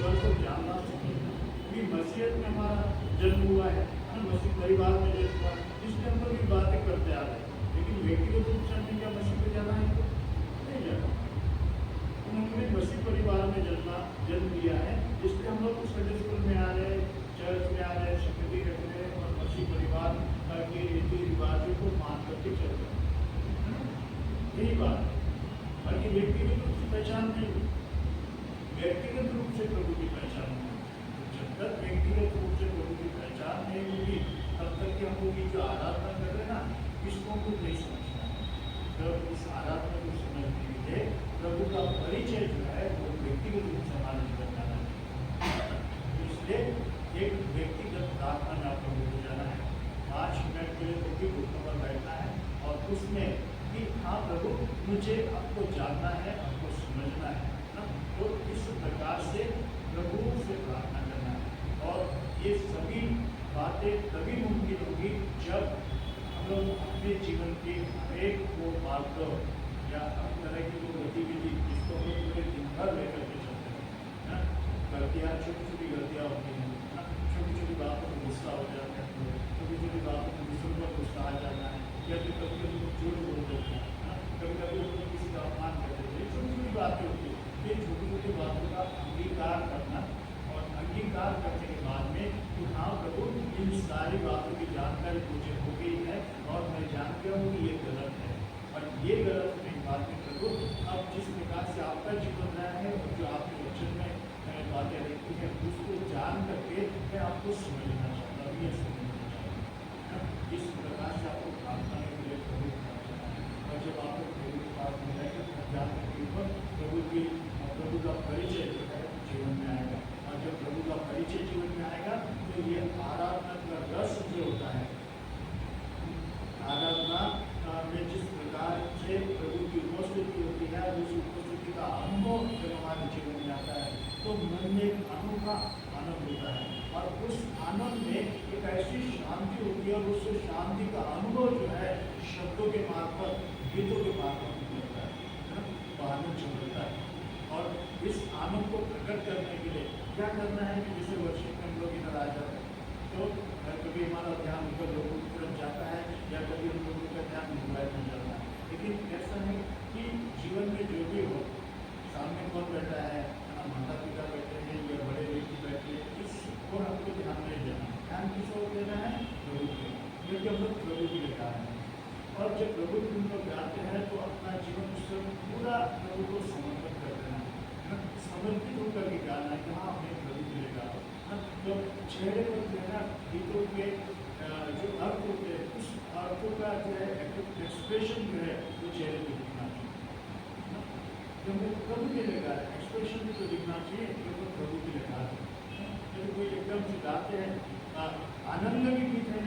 ईश्वर को जानना समझना। क्योंकि मसीहत में हमारा जन्म हुआ है ना, मसीह परिवार में जन्म हुआ, इसलिए हम लोग ये बातें करते आ रहे हैं। लेकिन व्यक्तिगत रूप से हमने क्या मसीह को जाना है? नहीं जाना। उन्होंने मसीह परिवार में जन्म लिया है, इसलिए हम लोग संडे स्कूल में आ रहे हैं, चर्च में आ रहे हैं, शक्ति रख रहे हैं और मसीह परिवार के रीति रिवाजों को मान करके चल रहे हैं। यही बात है। बाकी व्यक्तिगत रूप से पहचान नहीं, व्यक्तिगत रूप से प्रभु की पहचान नहीं। जब तक व्यक्तिगत रूप से प्रभु की पहचान नहीं होगी, तब तक कि हम लोग जो आराधना कर रहे हैं ना, इसको कुछ नहीं समझना है। जब इस आराधना को समझने के लिए प्रभु का परिचय जो है वो व्यक्तिगत रूप से हमारे जीवन में आना चाहिए। इसलिए एक व्यक्तिगत प्रार्थना में आप लोगों को जाना है, 5 मिनट के लिए प्रति घुटनों पर बैठना है और उसमें कि हाँ प्रभु मुझे आपको जानना है, आपको समझना है ना। तो इस प्रकार से प्रभु से प्रार्थना करना है। और ये सभी बातें तभी मुमकिन होगी जब हम लोग अपने जीवन के हरेक वो मार्ग या हर तरह की वो गतिविधि जिसको हम लोग पूरे दिन भर लेकर के चलते हैं ना, गलतियाँ छोटी छोटी गलतियाँ होती हैं ना, छोटी छोटी बातों में गुस्सा हो जाता है, छोटी छोटी बातों में दूसरों पर गुस्सा आ जाना है, या फिर कभी कभी झूठ बोल देते हैं ना, कभी कभी लोग किसी का अपमान कर देते हैं। छोटी छोटी बातें होती है, ये छोटी छोटी बातों का अंगीकार करना और अंगीकार करने के बाद में कि हाँ प्रभु इन सारी बातों की जानकारी मुझे हो गई है और मैं जान गया हूँ कि ये गलत है और ये गलत होने के बाद में प्रभु अब जिस प्रकार से आपका जीवन रहा है और जो आपके वचन में बातें रहती हैं उसको जान करके मैं आपको समझना चाहता हूँ, ये समझना चाहता हूँ। इस प्रकार से आपको प्रार्थना के लिए प्रभु के पास जाना है और जब आप प्रभु के पास में जाएंगे जाने के ऊपर प्रभु का परिचय जो है जीवन में आएगा और जब प्रभु का परिचय जीवन में आएगा तो ये आराधना का रस जो होता है, आराधना में जिस प्रकार से प्रभु की उपस्थिति होती है, उस उपस्थिति का अनुभव जब हमारे जीवन में आता है तो मन में एक अनोखा आनंद होता है और उस आनंद में एक ऐसी शांति होती है और उस शांति का अनुभव जो है शब्दों के मार्फत, गीतों के मार्फत होता है, वो आनंद चलता है। और इस आनंद को प्रकट करने के लिए क्या करना है कि जैसे वर्षिप में हम लोग इधर आ जाते हैं तो कभी हमारा ध्यान ऊपर लोगों की तरफ जाता है या कभी हम लोगों का ध्यान मोबाइल में जाता है। लेकिन ऐसा नहीं कि जीवन में जो भी हो, सामने कौन बैठा है, माता पिता बैठे हैं या बड़े व्यक्ति बैठे हैं, इसको हमको ध्यान नहीं देना। ध्यान किसको देना है? प्रभु को, क्योंकि हम लोग प्रभु की लेकर आए हैं। और जब प्रभु की हम लोग जाते हैं तो अपना जीवन उससे पूरा प्रभु को समर्पित कर देना है, समर्पित होकर के गाना है कि हाँ मैं प्रभु के लिए गा रहा हूँ। तो चेहरे पर जो है ना गीतों के जो अर्थ होते हैं उस अर्थों का जो है एक्सप्रेशन जो है वो चेहरे पर दिखना चाहिए। क्योंकि प्रभु के लिए गा रहे हैं, एक्सप्रेशन भी तो दिखना चाहिए क्योंकि प्रभु के लिए गा रहे हैं। यदि कोई एकदम से गाते हैं आनंद में भी गीत है